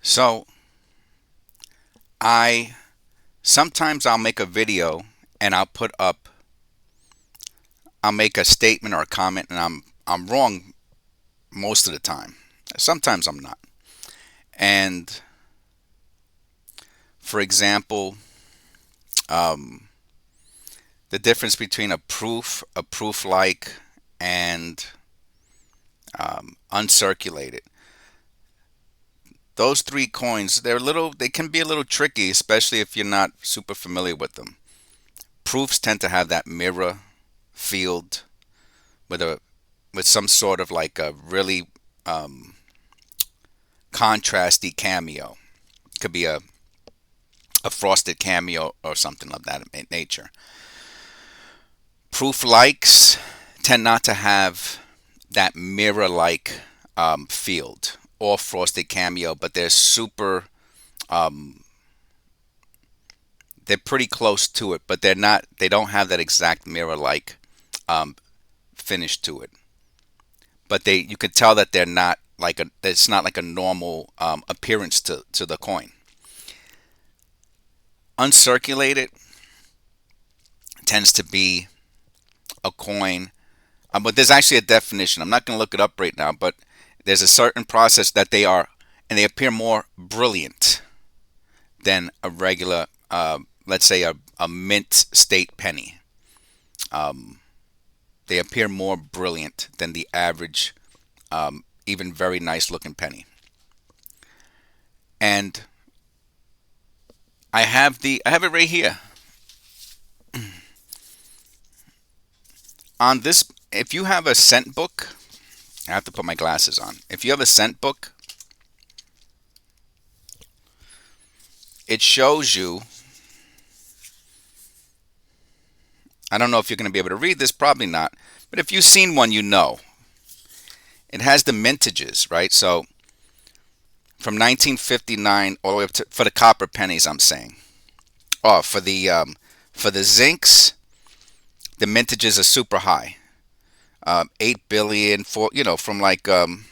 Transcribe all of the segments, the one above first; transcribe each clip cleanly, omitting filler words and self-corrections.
So I sometimes I'll make a video and I'll make a statement or a comment and I'm wrong most of the time. Sometimes I'm not. And for example, um, the difference between a proof like, and uncirculated. Those three coins, they can be a little tricky, especially if you're not super familiar with them. Proofs tend to have that mirror field with a with some sort of like a really um, contrasty cameo. Could be a frosted cameo or something of that nature. Proof likes tend not to have that mirror like field or frosted cameo, but um, they're pretty close to it, but they don't have that exact mirror like um, finish to it. But you can tell that it's not like a normal appearance to the coin. Uncirculated tends to be a coin, but there's actually a definition. I'm not going to look it up right now, but there's a certain process that they are, and they appear more brilliant than a regular, let's say a mint state penny. Um, they appear more brilliant than the average, even very nice looking penny. And I have it right here on this. If you have a cent book, I have to put my glasses on. If you have a cent book, it shows you. I don't know if you're going to be able to read this, probably not. But if you've seen one, you know. It has the mintages, right? So from 1959 all the way up to, for the copper pennies, I'm saying. Oh, for the zincs, the mintages are super high. 8 billion for from like in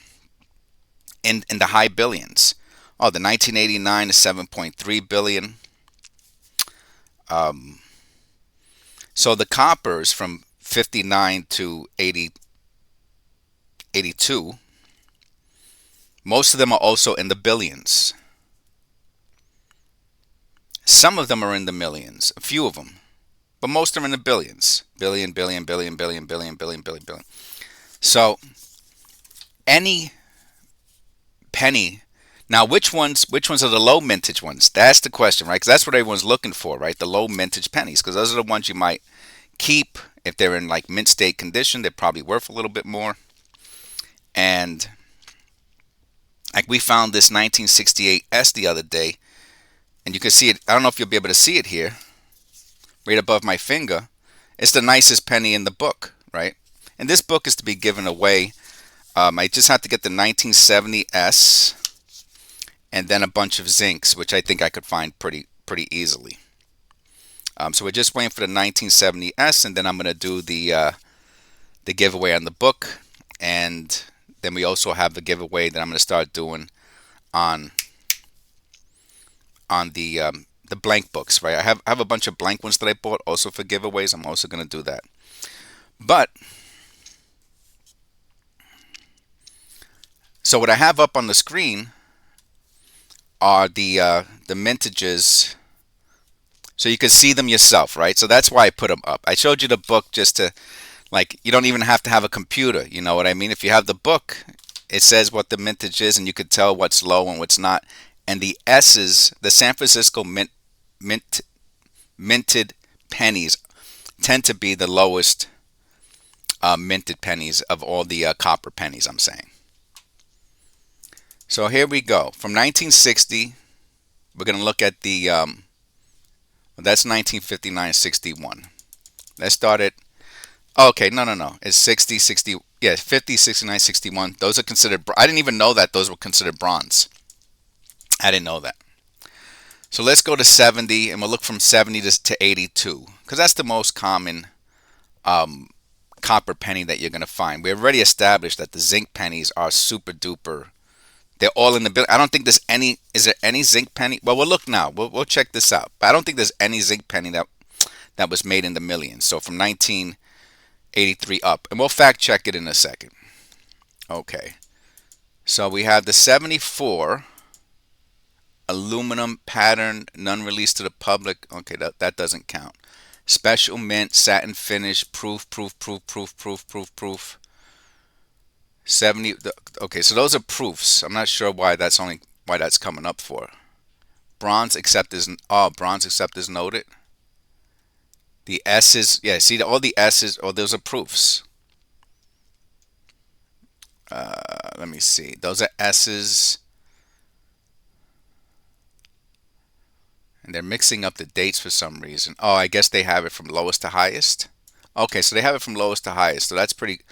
the high billions. Oh, the 1989 is 7.3 billion. Um, so the coppers from 59 to 82, most of them are also in the billions. Some of them are in the millions, a few of them, but most are in the billions. Billion, billion, billion, billion, billion, billion, billion, billion. So any penny. Now, which ones are the low mintage ones? That's the question, right? Because that's what everyone's looking for, right? The low mintage pennies, because those are the ones you might keep if they're in like mint state condition. They're probably worth a little bit more. And like we found this 1968 S the other day, and you can see it. I don't know if you'll be able to see it here, right above my finger. It's the nicest penny in the book, right? And this book is to be given away. I just have to get the 1970 S and then a bunch of zincs, which I think I could find pretty easily. So we're just waiting for the 1970 S, and then I'm going to do the giveaway on the book, and then we also have the giveaway that I'm going to start doing on the blank books. Right, I have a bunch of blank ones that I bought also for giveaways. I'm also going to do that. But so what I have up on the screen are the mintages, so you can see them yourself, right? So that's why I put them up. I showed you the book just to, like, you don't even have to have a computer. You know what I mean? If you have the book, it says what the mintage is, and you could tell what's low and what's not. And the S's, the San Francisco mint minted pennies, tend to be the lowest minted pennies of all the copper pennies. I'm saying. So here we go. From 1960, we're going to look at that's 1959-61. Let's start it. Okay, no. It's 60, 60, yeah, 50, 69, 61. Those are considered, I didn't even know that those were considered bronze. I didn't know that. So let's go to 70, and we'll look from 70 to 82, because that's the most common um, copper penny that you're going to find. We already established that the zinc pennies are super duper They're all in the bill. I don't think there's any. Is there any zinc penny? Well, we'll look now. We'll check this out. But I don't think there's any zinc penny that was made in the millions. So from 1983 up, and we'll fact check it in a second. Okay. So we have the 74 aluminum pattern, none released to the public. Okay, that doesn't count. Special mint, satin finish, proof. 70. Okay, so those are proofs. I'm not sure why that's coming up for. Bronze accept is noted. The S's, yeah, see all the S's. Oh, those are proofs. Let me see. Those are S's. And they're mixing up the dates for some reason. Oh, I guess they have it from lowest to highest. Okay, so they have it from lowest to highest. So that's pretty.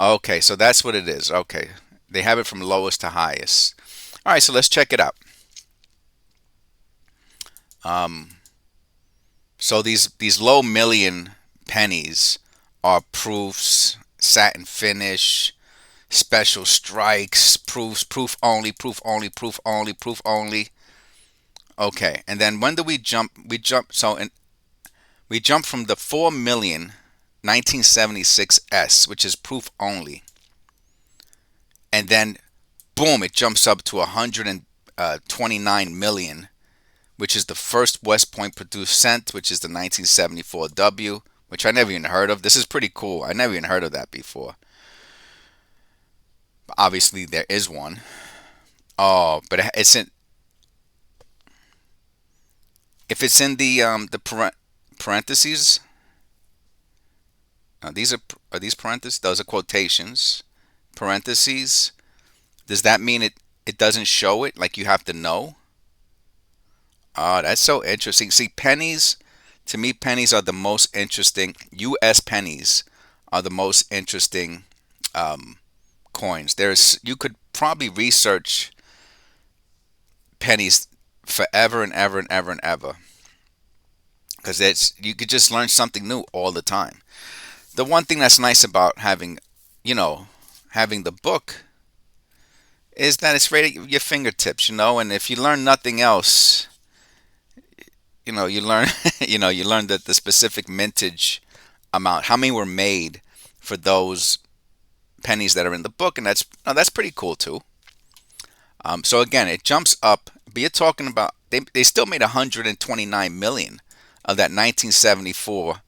Okay, so that's what it is. Okay, they have it from lowest to highest. All right, so let's check it out. So these low million pennies are proofs, satin finish, special strikes, proofs, proof only, proof only, proof only, proof only. Okay, and then when do we jump? We jump from the 4 million 1976 S, which is proof only, and then boom, it jumps up to 129 million, which is the first West Point produced cent, which is the 1974 W, which I never even heard of. This is pretty cool. I never even heard of that before. But obviously, there is one. Oh, but it's in. If it's in the parentheses, these are these parentheses? Those are quotations. Parentheses. Does that mean it doesn't show it? Like you have to know? Oh, that's so interesting. See, pennies, to me, pennies are the most interesting. U.S. pennies are the most interesting coins. You could probably research pennies forever and ever and ever and ever, because you could just learn something new all the time. The one thing that's nice about having the book is that it's right at your fingertips, and if you learn nothing else, you learn you learn that the specific mintage amount, how many were made for those pennies that are in the book, and that's pretty cool too. So again, it jumps up, but you're talking about they still made 129 million of that 1974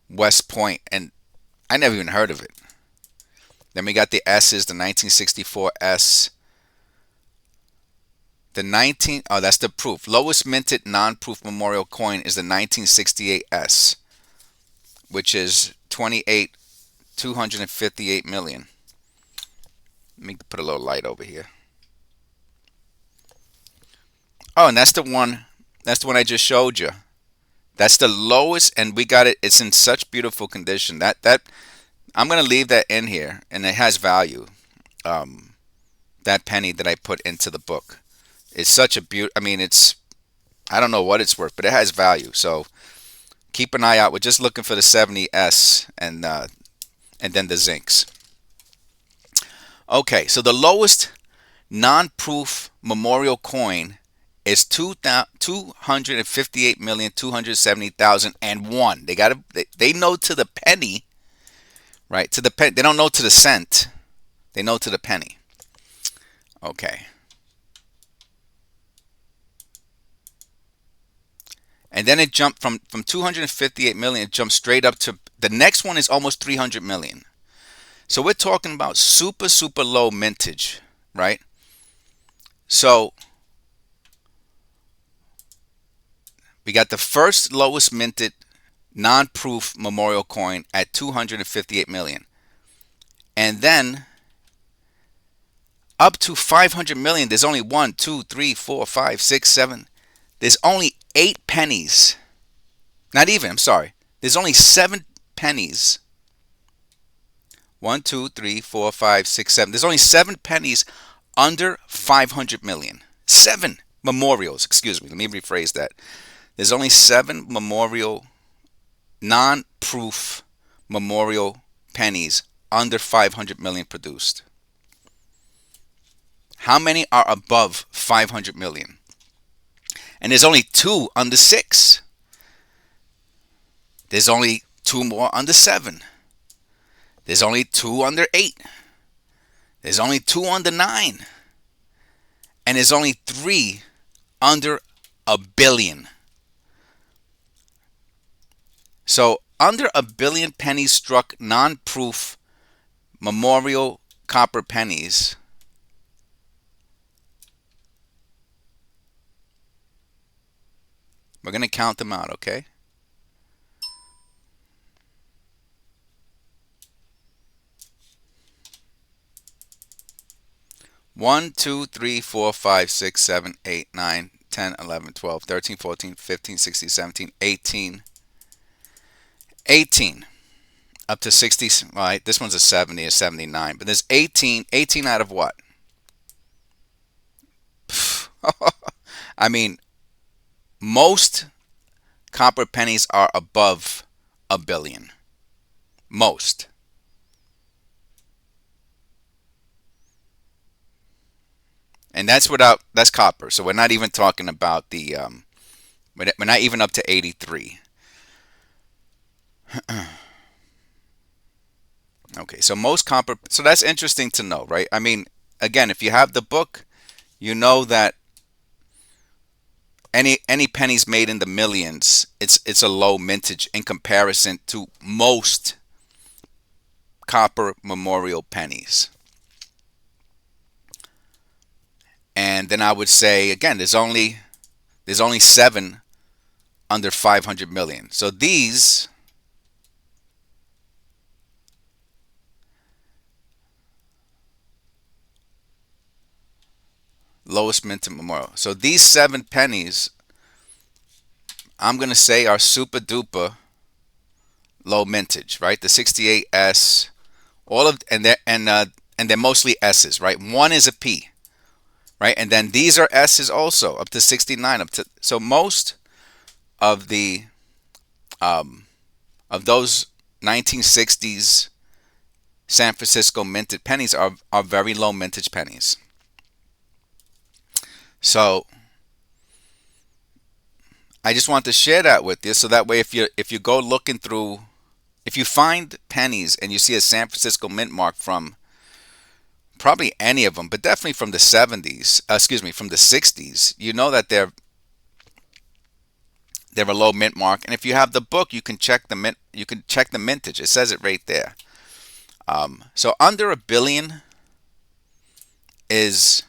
West Point, and I never even heard of it. Then we got the S's, the 1964 S. That's the proof. Lowest minted non-proof memorial coin is the 1968 S, which is 258 million. Let me put a little light over here. Oh, and that's the one I just showed you. That's the lowest, and we got it. It's in such beautiful condition. That I'm gonna leave that in here, and it has value. That penny that I put into the book. It's such a I mean, I don't know what it's worth, but it has value. So keep an eye out. We're just looking for the 70S and then the zincs. Okay, so the lowest non-proof memorial coin is 258,270,001. They know to the penny, right? To the penny. They don't know to the cent. They know to the penny. Okay. And then it jumped from 258 million, it jumped straight up to the next one is almost 300 million. So we're talking about super, super low mintage, right? So we got the first lowest minted non-proof memorial coin at 258 million. And then up to 500 million, there's only 1, 2, 3, 4, 5, 6, 7. There's only 8 pennies. Not even, I'm sorry. There's only 7 pennies. 1, 2, 3, 4, 5, 6, 7. There's only 7 pennies under 500 million. 7 memorials, excuse me. Let me rephrase that. There's only 7 memorial, non-proof memorial pennies under 500 million produced. How many are above 500 million? And there's only 2 under 6. There's only 2 more under 7. There's only 2 under 8. There's only 2 under 9. And there's only 3 under a billion. So under a billion pennies struck non-proof memorial copper pennies. We're going to count them out, okay? One, 2, 3, 4, 5, 6, 7, 8, 9, 10, 11, 12, 13, 14, 15, 16, 17, 18. 18 up to 60. Right, this one's a 70, a 79. But there's 18. 18 out of what? I mean, most copper pennies are above a billion. Most. And that's copper. So we're not even talking about the we're not even up to 83. Okay, so most copper, so that's interesting to know, right? I mean, again, if you have the book, you know that any pennies made in the millions, it's a low mintage in comparison to most copper memorial pennies. And then I would say again, there's only 7 under 500 million. So these lowest minted memorial. So these 7 pennies, I'm gonna say, are super duper low mintage, right? The 68S, all of, and they're mostly S's, right? One is a P, right? And then these are S's also, up to 69, up to, so most of the of those 1960s San Francisco minted pennies are very low mintage pennies. So I just want to share that with you, so that way if you go looking through, if you find pennies and you see a San Francisco mint mark from probably any of them, but definitely from the 70s, from the 60s, you know that they're a low mint mark. And if you have the book, you can check the mint. You can check the mintage. It says it right there. So under a billion is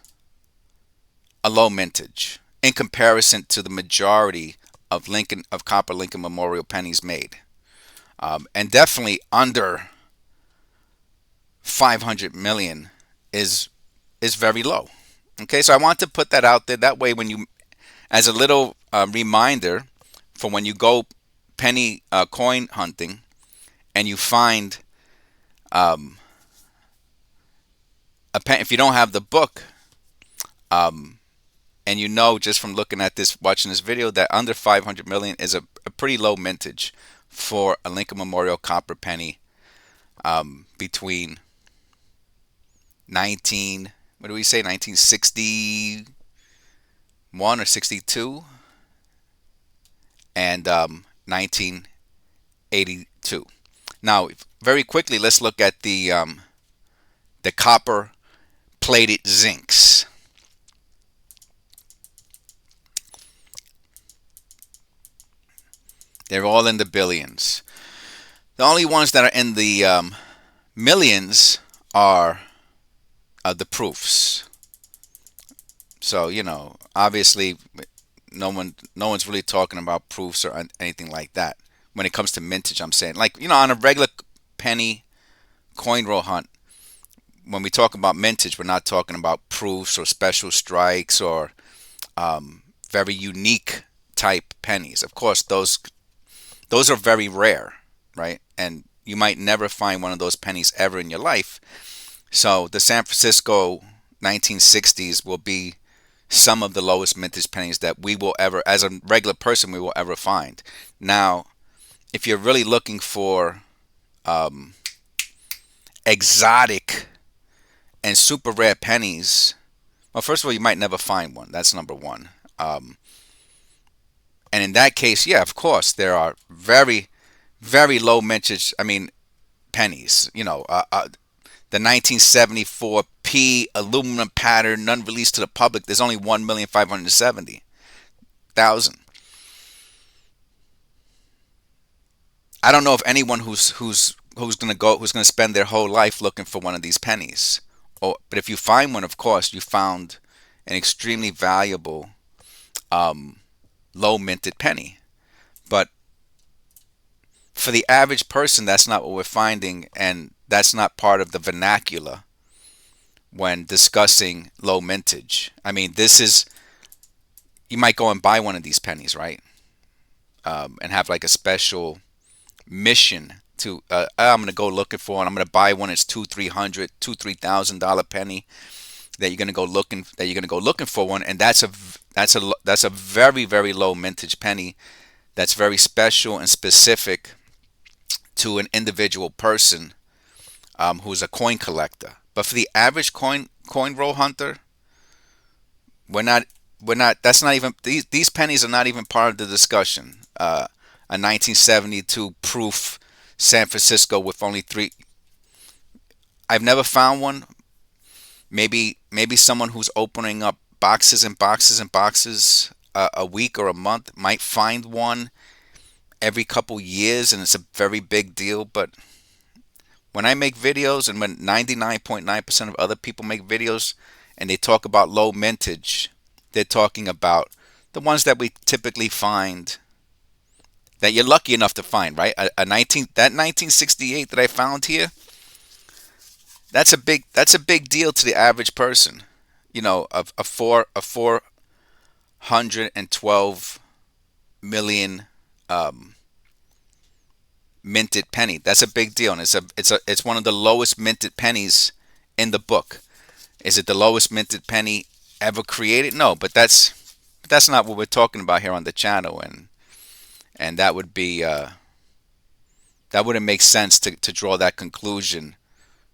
a low mintage in comparison to the majority of copper Lincoln Memorial pennies made, and definitely under 500 million is very low. Okay, so I want to put that out there. That way, when you, as a little reminder, for when you go penny coin hunting and you find a pen, if you don't have the book, and you know just from looking at this, watching this video, that under 500 million is a pretty low mintage for a Lincoln Memorial copper penny between 1961 or 62 and 1982. Now, very quickly, let's look at the copper plated zincs. They're all in the billions. The only ones that are in the millions are the proofs. So, you know, obviously no one's really talking about proofs or anything like that when it comes to mintage. I'm saying, like, you know, on a regular penny coin roll hunt, when we talk about mintage, we're not talking about proofs or special strikes or very unique type pennies. Of course, those are very rare, right? And you might never find one of those pennies ever in your life. So the San Francisco 1960s will be some of the lowest mintage pennies that we will ever, as a regular person, we will ever find. Now, if you're really looking for exotic and super rare pennies Well, first of all, you might never find one. That's number one. Um, and in that case, yeah, of course, there are very, very low mintage. I mean, pennies. The 1974 P aluminum pattern, none released to the public. There's only 1,570,000. I don't know of anyone who's gonna spend their whole life looking for one of these pennies. But if you find one, of course, you found an extremely valuable um, low minted penny. But for the average person, that's not what we're finding, and that's not part of the vernacular when discussing low mintage. I mean, this is you might go and buy one of these pennies, right? And have like a special mission to I'm gonna go looking for and I'm gonna buy one. It's $2,000, $3,000 penny that you're gonna go looking for one, and that's a very, very low mintage penny that's very special and specific to an individual person who's a coin collector. But for the average coin roll hunter, we're not we're not. That's not even these pennies are not even part of the discussion. A 1972 proof San Francisco with only three. I've never found one. Maybe someone who's opening up boxes and boxes and boxes a week or a month might find one every couple years, and it's a very big deal. But when I make videos, and when 99.9% of other people make videos, and they talk about low mintage, they're talking about the ones that we typically find, that you're lucky enough to find, right? That 1968 that I found here, that's a big deal to the average person. A 412 million minted penny. That's a big deal, and it's one of the lowest minted pennies in the book. Is it the lowest minted penny ever created? No, but that's not what we're talking about here on the channel, and that wouldn't make sense to draw that conclusion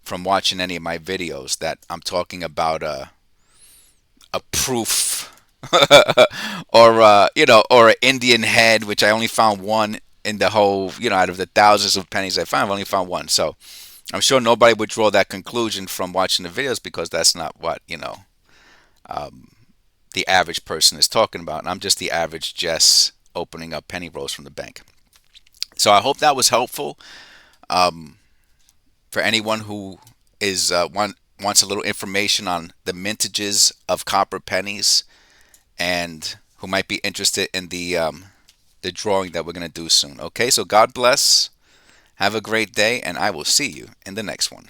from watching any of my videos that I'm talking about a proof or an Indian head, which I only found one in the whole, out of the thousands of pennies I found, I've only found one. So I'm sure nobody would draw that conclusion from watching the videos, because that's not what the average person is talking about. And I'm just the average Jess opening up penny rolls from the bank. So I hope that was helpful for anyone who wants a little information on the mintages of copper pennies, and who might be interested in the drawing that we're going to do soon. Okay, so God bless. Have a great day, and I will see you in the next one.